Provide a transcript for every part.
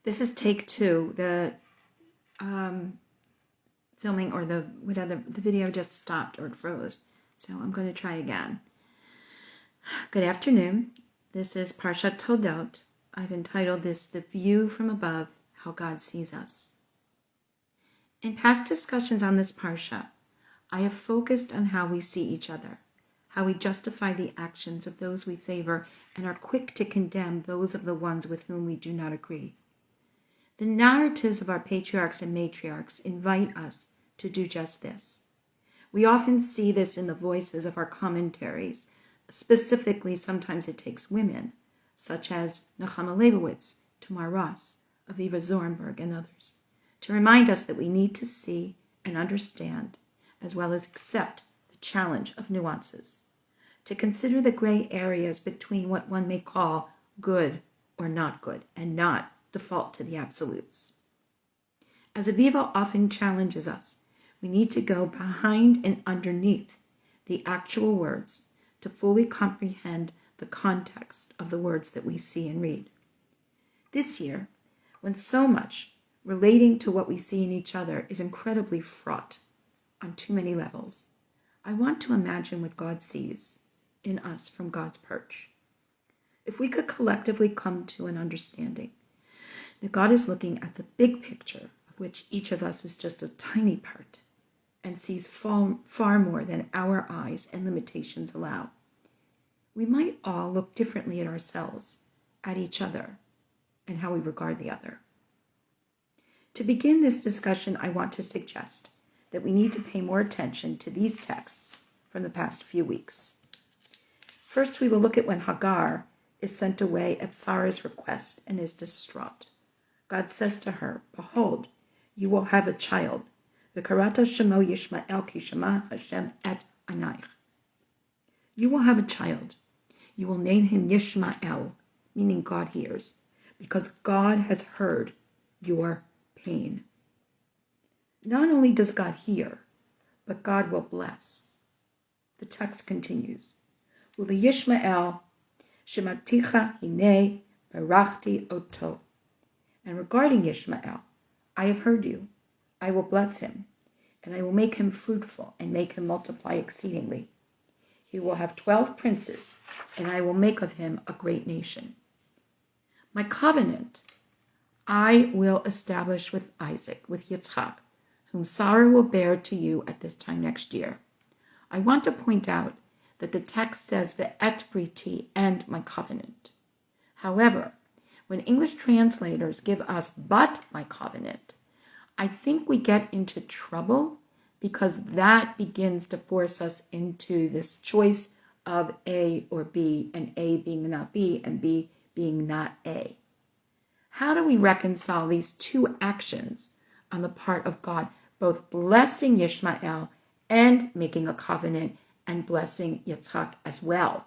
This is take 2. The filming or the video just stopped or it froze. So I'm going to try again. Good afternoon. This is Parshat Toldot. I've entitled this The View from Above, How God Sees Us. In past discussions on this Parsha, I have focused on how we see each other, how we justify the actions of those we favor and are quick to condemn those of the ones with whom we do not agree. The narratives of our patriarchs and matriarchs invite us to do just this. We often see this in the voices of our commentaries. Specifically, sometimes it takes women, such as Nechama Leibowitz, Tamar Ross, Aviva Zornberg, and others, to remind us that we need to see and understand, as well as accept the challenge of nuances, to consider the gray areas between what one may call good or not good, and not default to the absolutes. As Aviva often challenges us, we need to go behind and underneath the actual words to fully comprehend the context of the words that we see and read. This year, when so much relating to what we see in each other is incredibly fraught on too many levels, I want to imagine what God sees in us from God's perch. If we could collectively come to an understanding that God is looking at the big picture, of which each of us is just a tiny part, and sees far more than our eyes and limitations allow, we might all look differently at ourselves, at each other, and how we regard the other. To begin this discussion, I want to suggest that we need to pay more attention to these texts from the past few weeks. First, we will look at when Hagar is sent away at Sarah's request and is distraught. God says to her, "Behold, you will have a child. V'karata shemo Yishmael ki shema Hashem et anaych." You will have a child. You will name him Yishmael, meaning God hears, because God has heard your pain. Not only does God hear, but God will bless. The text continues, "U'liyishmael shematicha hine barachti oto." And regarding Ishmael, I have heard you. I will bless him, and I will make him fruitful and make him multiply exceedingly. He will have 12 princes, and I will make of him a great nation. My covenant I will establish with Isaac, with Yitzchak, whom Sarah will bear to you at this time next year. I want to point out that the text says the et briti and my covenant. However, when English translators give us but my covenant, I think we get into trouble because that begins to force us into this choice of A or B, and A being not B and B being not A. How do we reconcile these two actions on the part of God, both blessing Yishmael and making a covenant and blessing Yitzchak as well?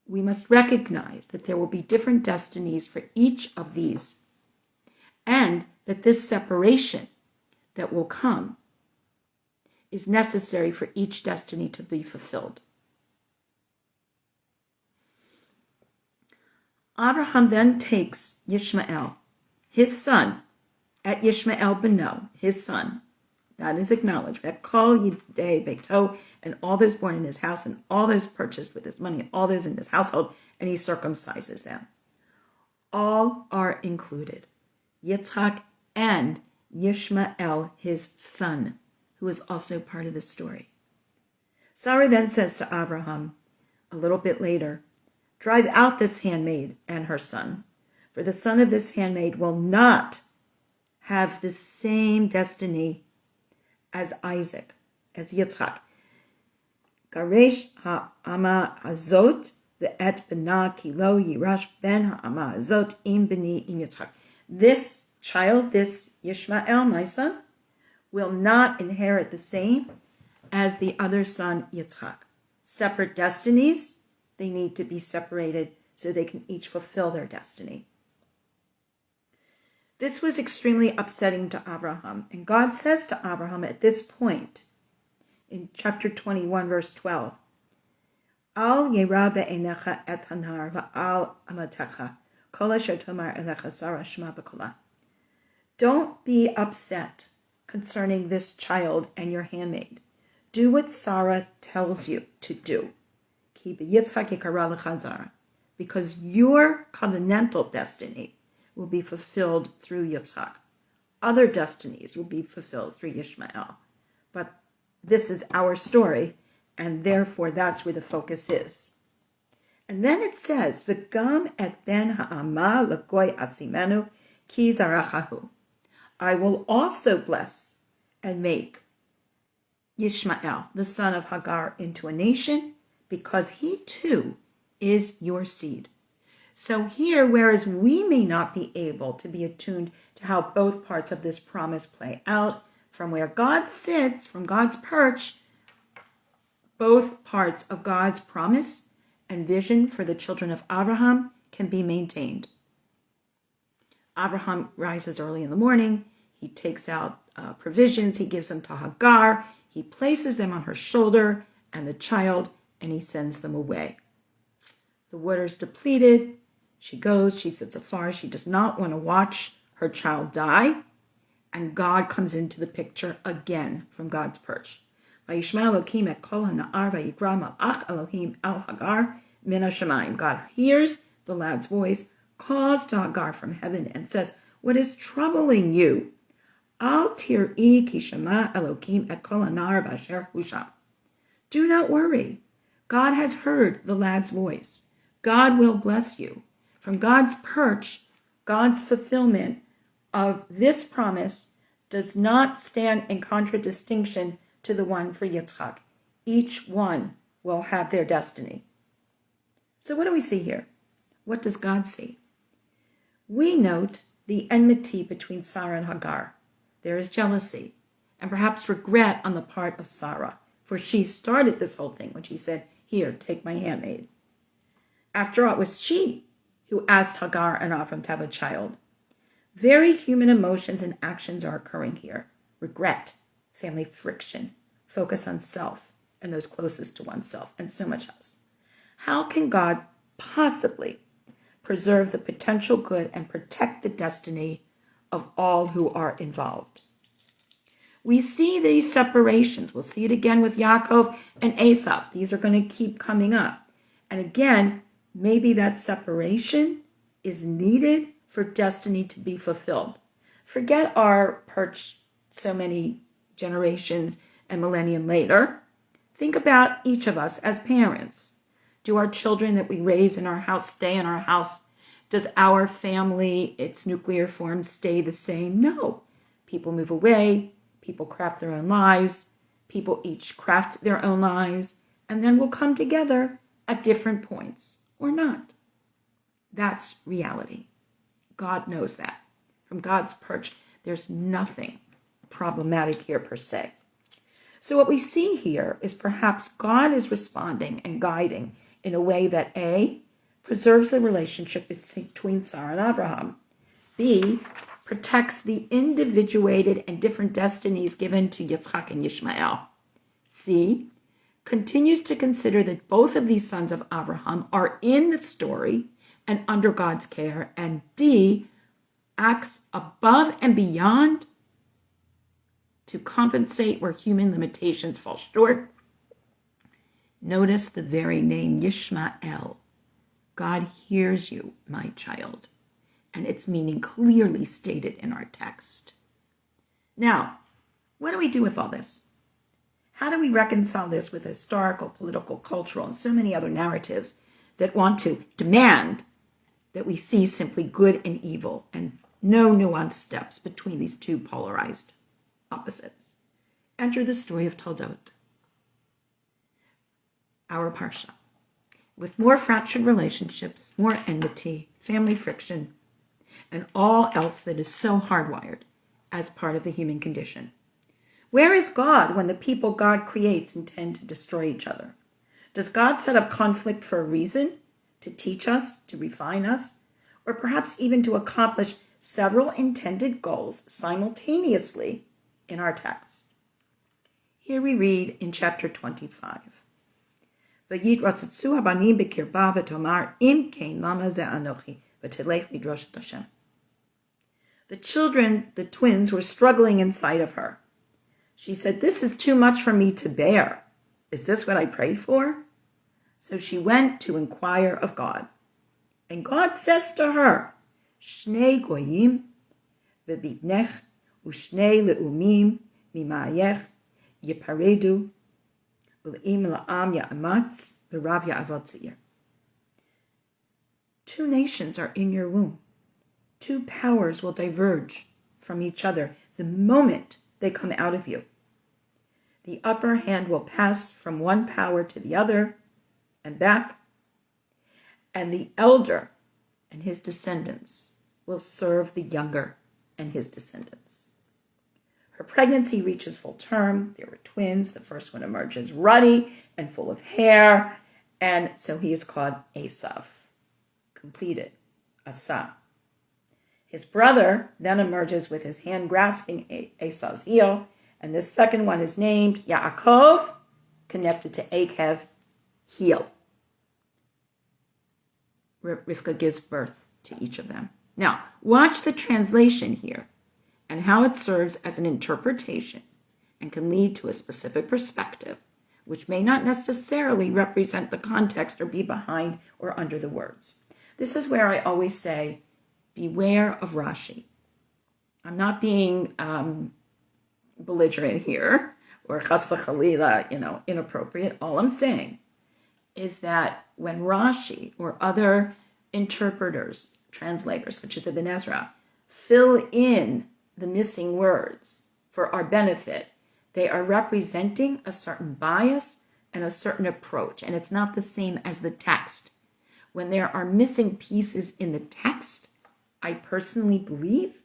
We must recognize that there will be different destinies for each of these, and that this separation that will come is necessary for each destiny to be fulfilled. Abraham then takes Yishmael, his son, at Yishmael Beno, his son, that is acknowledged, Kol Yidei Beito, and all those born in his house, and all those purchased with his money, and all those in his household, and he circumcises them. All are included. Yitzchak and Yishmael, his son, who is also part of the story. Sarah then says to Abraham, a little bit later, "Drive out this handmaid and her son, for the son of this handmaid will not have the same destiny as Isaac, as Yitzchak. Garesh ha'ama azot ve'et bena ki lo yirash ben ha'ama azot im beni im Yitzchak." This child, this Yishmael, my son, will not inherit the same as the other son, Yitzchak. Separate destinies, they need to be separated so they can each fulfill their destiny. This was extremely upsetting to Abraham, and God says to Abraham at this point, in chapter 21, verse 12, Al yera be'enecha et hanar va'al amatecha Kol asher tomar elecha Sarah shma b'kola. Don't be upset concerning this child and your handmaid. Do what Sarah tells you to do. Ki b'Yitzchak yikara lecha zara. Because your covenantal destiny will be fulfilled through Yitzchak. Other destinies will be fulfilled through Yishmael. But this is our story, and therefore that's where the focus is. And then it says, V'gam et ben ha'ama l'goy asimenu ki zarachahu. I will also bless and make Yishmael, the son of Hagar, into a nation, because he too is your seed. So here, whereas we may not be able to be attuned to how both parts of this promise play out, from where God sits, from God's perch, both parts of God's promise and vision for the children of Abraham can be maintained. Abraham rises early in the morning. He takes out provisions. He gives them to Hagar. He places them on her shoulder and the child, and he sends them away. The water's depleted. She goes. She sits afar. She does not want to watch her child die. And God comes into the picture again from God's perch. God hears the lad's voice, calls to Hagar from heaven, and says, what is troubling you? Do not worry. God has heard the lad's voice. God will bless you. From God's perch, God's fulfillment of this promise does not stand in contradistinction to the one for Yitzchak. Each one will have their destiny. So what do we see here? What does God see? We note the enmity between Sarah and Hagar. There is jealousy and perhaps regret on the part of Sarah, for she started this whole thing when she said, here, take my handmaid. After all, it was she who asked Hagar and Avram to have a child. Very human emotions and actions are occurring here. Regret, family friction, focus on self and those closest to oneself, and so much else. How can God possibly preserve the potential good and protect the destiny of all who are involved? We see these separations. We'll see it again with Yaakov and Esau. These are going to keep coming up. And again, maybe that separation is needed for destiny to be fulfilled. Forget our perch so many generations and millennium later. Think about each of us as parents. Do our children that we raise in our house stay in our house? Does our family, its nuclear form, stay the same? No. People move away. People craft their own lives. People each craft their own lives. And then will come together at different points or not. That's reality. God knows that. From God's perch, there's nothing problematic here per se. So what we see here is perhaps God is responding and guiding in a way that A, preserves the relationship between Sarah and Abraham. B, protects the individuated and different destinies given to Yitzchak and Yishmael. C, continues to consider that both of these sons of Abraham are in the story and under God's care. And D, acts above and beyond to compensate where human limitations fall short. Notice the very name Yishmael. God hears you, my child. And its meaning clearly stated in our text. Now, what do we do with all this? How do we reconcile this with historical, political, cultural, and so many other narratives that want to demand that we see simply good and evil and no nuanced steps between these two polarized opposites? Enter the story of Toldot, our Parsha, with more fractured relationships, more enmity, family friction, and all else that is so hardwired as part of the human condition. Where is God when the people God creates intend to destroy each other? Does God set up conflict for a reason? To teach us, to refine us, or perhaps even to accomplish several intended goals simultaneously in our text? Here we read in chapter 25. V'yitratzatzu habanim b'kirba v'tomar im kein lama ze anochi v'tilech lidrosh et Hashem. The children, the twins, were struggling inside of her. She said, "This is too much for me to bear. Is this what I prayed for?" So she went to inquire of God. And God says to her, "Shnei goyim v'bitnech u'shnei le'umim mimayech yiparedu u'im la'am ya'amatz v'rav ya'avot tzir." 2 nations are in your womb. 2 powers will diverge from each other the moment they come out of you. The upper hand will pass from one power to the other and back, and the elder and his descendants will serve the younger and his descendants. Her pregnancy reaches full term. There were twins. The first one emerges ruddy and full of hair, and so he is called Esav, completed, Asa. His brother then emerges with his hand grasping Esav's heel, and the second one is named Yaakov, connected to Akev, heel. Rivka gives birth to each of them. Now, watch the translation here and how it serves as an interpretation and can lead to a specific perspective, which may not necessarily represent the context or be behind or under the words. This is where I always say, beware of Rashi. I'm not being belligerent here or chas v'chalila, inappropriate. All I'm saying is that when Rashi or other interpreters, translators, such as Ibn Ezra, fill in the missing words for our benefit, they are representing a certain bias and a certain approach, and it's not the same as the text. When there are missing pieces in the text, I personally believe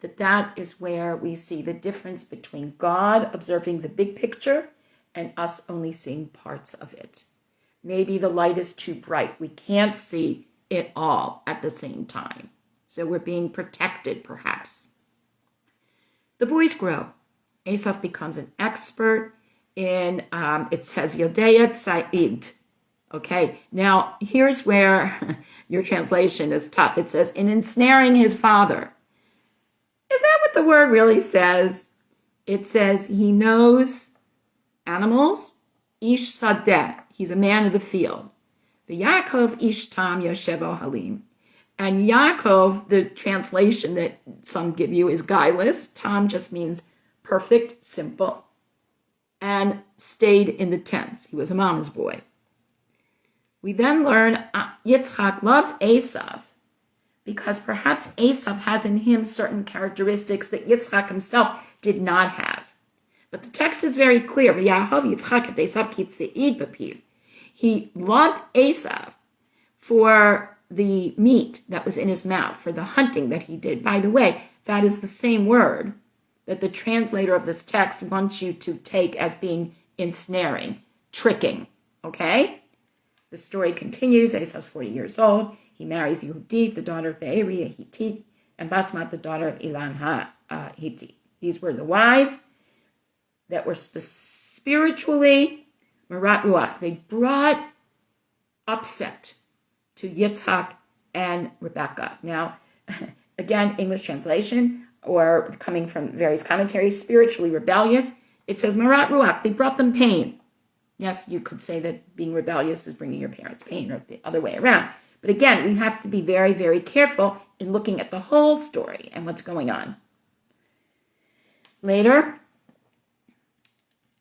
that is where we see the difference between God observing the big picture and us only seeing parts of it. Maybe the light is too bright. We can't see it all at the same time. So we're being protected, perhaps. The boys grow. Esav becomes an expert in, it says, Yodea Tza'id. Okay, now here's where your translation is tough. It says, in ensnaring his father. Is that what the word really says? It says he knows animals, ish sadeh. He's a man of the field. The Yaakov ish tam yoshevo halim. And Yaakov, the translation that some give you is guileless. Tam just means perfect, simple. And stayed in the tents. He was a mama's boy. We then learn Yitzchak loves Esav because perhaps Esav has in him certain characteristics that Yitzchak himself did not have. But the text is very clear. V'yahov Yitzchak et Esav ki tze'id b'piv. He loved Esav for the meat that was in his mouth, for the hunting that he did. By the way, that is the same word that the translator of this text wants you to take as being ensnaring, tricking, okay? The story continues. Esav's 40 years old. He marries Yehudit, the daughter of Be'eri, a Hittite, and Basmat, the daughter of Ilan Hittite. These were the wives that were spiritually Marat Ruach. They brought upset to Yitzhak and Rebecca. Now, again, English translation, or coming from various commentaries, spiritually rebellious. It says Marat Ruach. They brought them pain. Yes, you could say that being rebellious is bringing your parents pain, or the other way around. But again, we have to be very, very careful in looking at the whole story and what's going on. Later,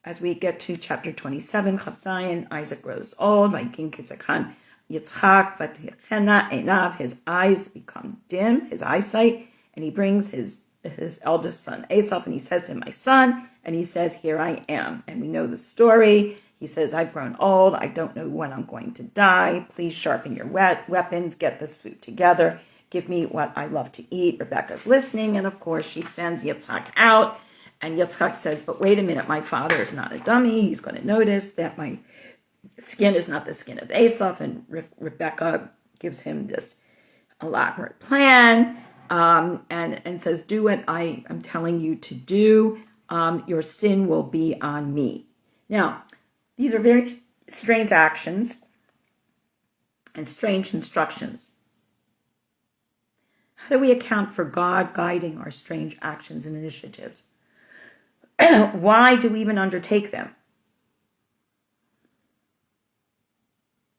as we get to chapter 27, Chav Zayin, Isaac grows old, Vayikin Kitzakan Yitzchak, Vatichena Einav, his eyes become dim, his eyesight, and he brings his eldest son, Esav, and he says to him, my son, and he says, here I am. And we know the story. He says, I've grown old. I don't know when I'm going to die. Please sharpen your weapons. Get this food together. Give me what I love to eat. Rebecca's listening. And of course, she sends Yitzhak out. And Yitzhak says, but wait a minute. My father is not a dummy. He's going to notice that my skin is not the skin of Esav. And Rebecca gives him this elaborate plan and says, do what I am telling you to do. Your sin will be on me. Now, these are very strange actions and strange instructions. How do we account for God guiding our strange actions and initiatives? Why do we even undertake them?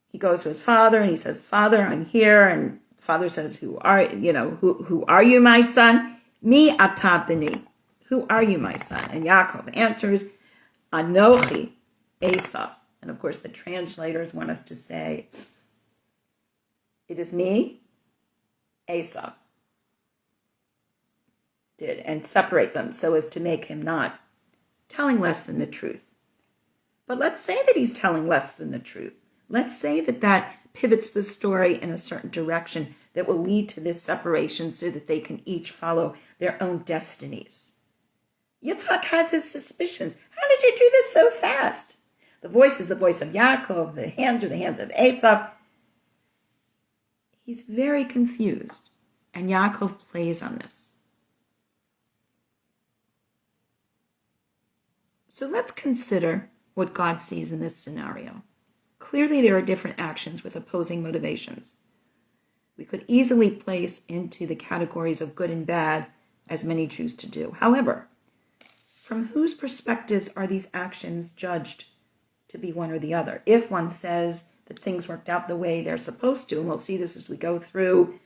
He goes to his father and he says, "Father, I'm here." And the father says, who are you, my son? Mi ata b'ni. Who are you, my son? And Yaakov answers, Anochi Esau. And of course, the translators want us to say, it is me, Esau. Did, and separate them so as to make him not telling less than the truth. But let's say that he's telling less than the truth. Let's say that pivots the story in a certain direction that will lead to this separation so that they can each follow their own destinies. Yitzchak has his suspicions. How did you do this so fast? The voice is the voice of Yaakov. The hands are the hands of Esau. He's very confused. And Yaakov plays on this. So let's consider what God sees in this scenario. Clearly, there are different actions with opposing motivations. We could easily place into the categories of good and bad, as many choose to do. However, from whose perspectives are these actions judged to be one or the other? If one says that things worked out the way they're supposed to, and we'll see this as we go through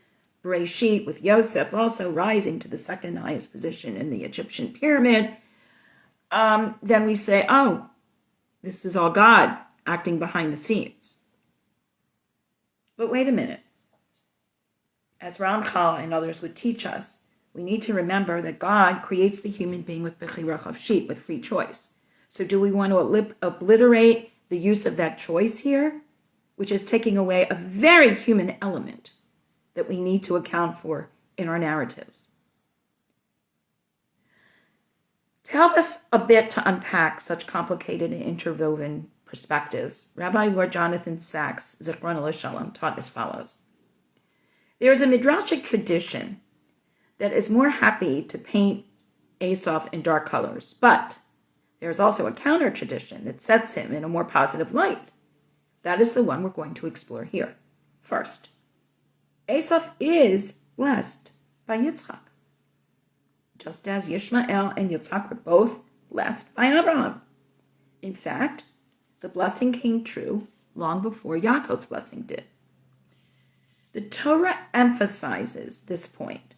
Bereshit with Yosef also rising to the second highest position in the Egyptian pyramid, then we say, oh, this is all God acting behind the scenes. But wait a minute. As Ramchal and others would teach us, we need to remember that God creates the human being with bechira chafshit, with free choice. So do we want to obliterate the use of that choice here, which is taking away a very human element that we need to account for in our narratives? To help us a bit to unpack such complicated and interwoven perspectives, Rabbi Lord Jonathan Sachs, Zichron Shalom, taught as follows. There is a midrashic tradition that is more happy to paint Esau in dark colors, but there is also a counter tradition that sets him in a more positive light. That is the one we're going to explore here. First, Esau is blessed by Yitzchak, just as Yishmael and Yitzchak were both blessed by Abraham. In fact, the blessing came true long before Yaakov's blessing did. The Torah emphasizes this point.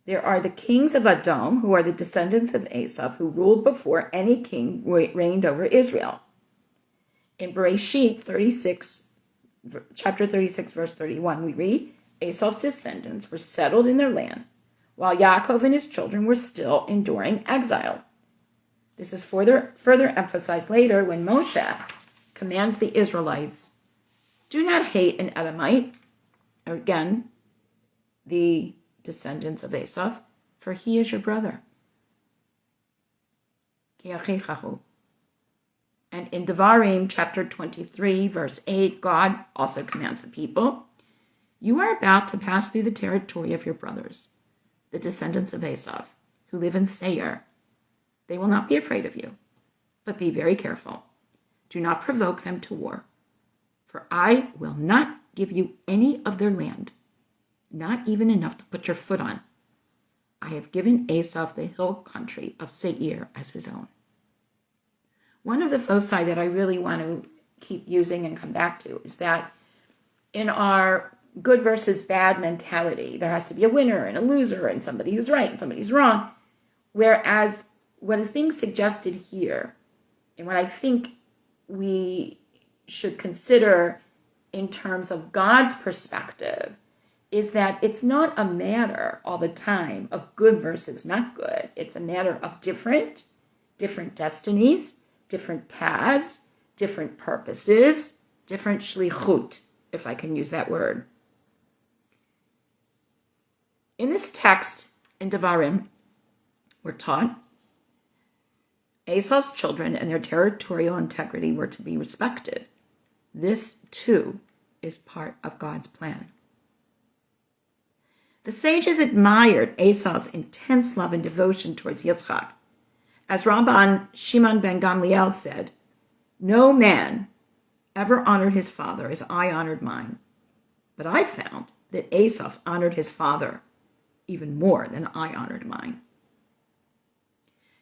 There are the kings of Edom, who are the descendants of Esau, who ruled before any king reigned over Israel. In Bereshit chapter 36, verse 31, we read, Esau's descendants were settled in their land, while Yaakov and his children were still enduring exile. This is further emphasized later when Moshe commands the Israelites, do not hate an Edomite, again, the descendants of Esau, for he is your brother. And in Devarim, chapter 23, verse 8, God also commands the people, you are about to pass through the territory of your brothers, the descendants of Esau, who live in Seir. They will not be afraid of you, but be very careful. Do not provoke them to war, for I will not give you any of their land, not even enough to put your foot on. I have given Esau the hill country of Seir as his own. One of the foci that I really want to keep using and come back to is that in our good versus bad mentality, there has to be a winner and a loser and somebody who's right and somebody who's wrong. Whereas what is being suggested here, and what I think we should consider in terms of God's perspective, is that it's not a matter all the time of good versus not good. It's a matter of different destinies, different paths, different purposes, different shlichut, if I can use that word. In this text, in Devarim, we're taught Esau's children and their territorial integrity were to be respected. This, too, is part of God's plan. The sages admired Esau's intense love and devotion towards Yitzchak. As Rabban Shimon ben Gamliel said, no man ever honored his father as I honored mine. But I found that Esau honored his father even more than I honored mine.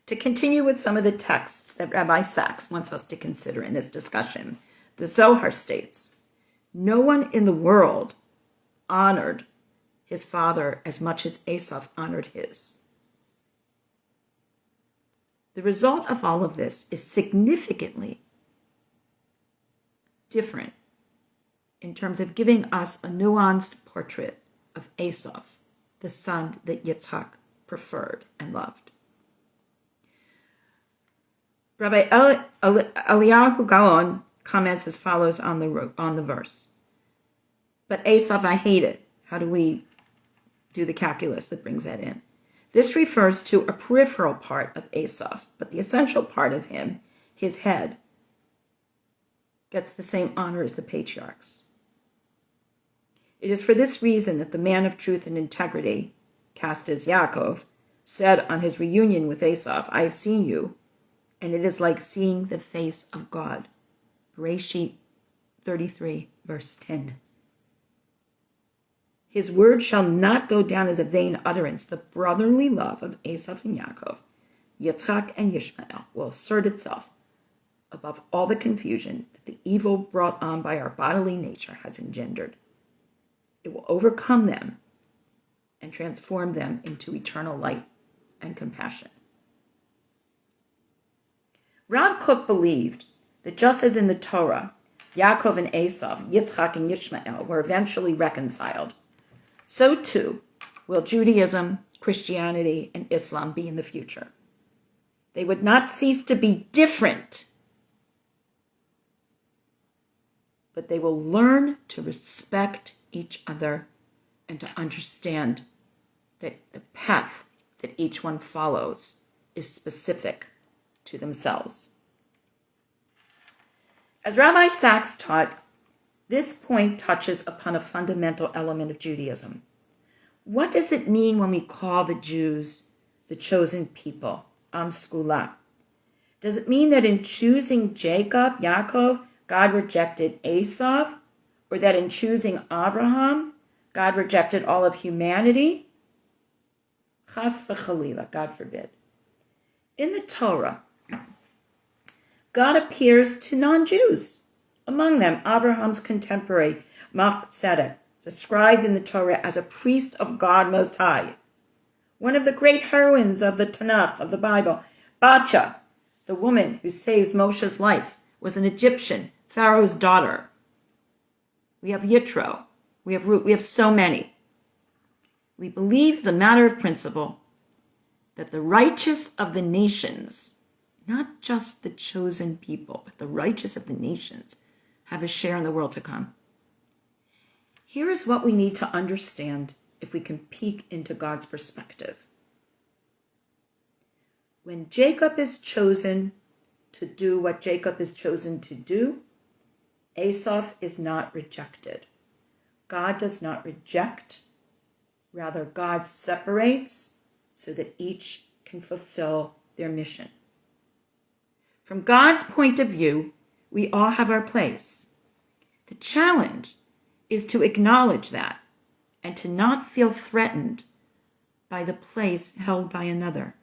To continue with some of the texts that Rabbi Sachs wants us to consider in this discussion, the Zohar states, no one in the world honored his father as much as Esau honored his. The result of all of this is significantly different in terms of giving us a nuanced portrait of Esau, the son that Yitzhak preferred and loved. Rabbi Eliyahu Gaon comments as follows on the verse. But Esau I hated. How do we do the calculus that brings that in? This refers to a peripheral part of Esau, but the essential part of him, his head, gets the same honor as the patriarchs. It is for this reason that the man of truth and integrity, cast as Yaakov, said on his reunion with Esau, I have seen you, and it is like seeing the face of God. Bereshit 33, verse 10. His word shall not go down as a vain utterance. The brotherly love of Esau and Yaakov, Yitzhak and Yishmael, will assert itself above all the confusion that the evil brought on by our bodily nature has engendered. It will overcome them and transform them into eternal light and compassion. Rav Kook believed that just as in the Torah, Yaakov and Esau, Yitzhak and Yishmael were eventually reconciled, so too will Judaism, Christianity, and Islam be in the future. They would not cease to be different, but they will learn to respect each other and to understand that the path that each one follows is specific to themselves. As Rabbi Sachs taught, this point touches upon a fundamental element of Judaism. What does it mean when we call the Jews the chosen people, Am Skula? Does it mean that in choosing Jacob, Yaakov, God rejected Esau, or that in choosing Abraham, God rejected all of humanity? Chas v'chalila, God forbid. In the Torah, God appears to non-Jews. Among them, Abraham's contemporary, Melchizedek, described in the Torah as a priest of God Most High. One of the great heroines of the Tanakh, of the Bible, Bacha, the woman who saves Moshe's life, was an Egyptian, Pharaoh's daughter. We have Yitro. We have Ruth. We have so many. We believe as a matter of principle that the righteous of the nations, not just the chosen people, but the righteous of the nations, have a share in the world to come. Here is what we need to understand if we can peek into God's perspective. When Jacob is chosen to do what Jacob is chosen to do, Esau is not rejected. God does not reject. Rather, God separates so that each can fulfill their mission. From God's point of view, we all have our place. The challenge is to acknowledge that and to not feel threatened by the place held by another.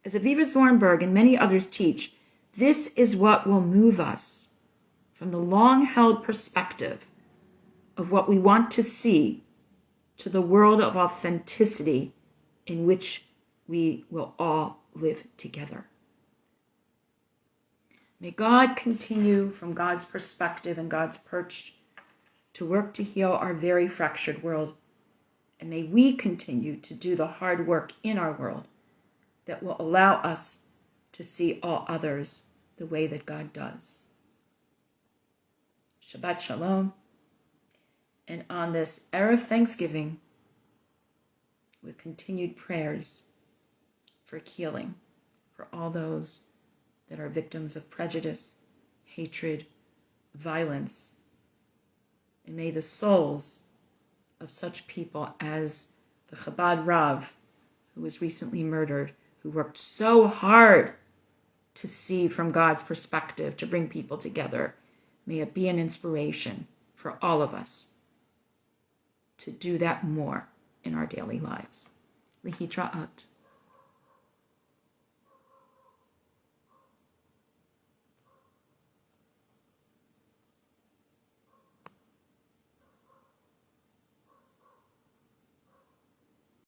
As Aviva Zornberg and many others teach, this is what will move us from the long-held perspective of what we want to see to the world of authenticity in which we will all live together. May God continue from God's perspective and God's perch to work to heal our very fractured world. And may we continue to do the hard work in our world that will allow us to see all others the way that God does. Shabbat Shalom. And on this Erev Thanksgiving, with continued prayers for healing for all those that are victims of prejudice, hatred, violence. And may the souls of such people as the Chabad Rav, who was recently murdered, who worked so hard to see from God's perspective, to bring people together, may it be an inspiration for all of us to do that more in our daily lives. Lehitraot.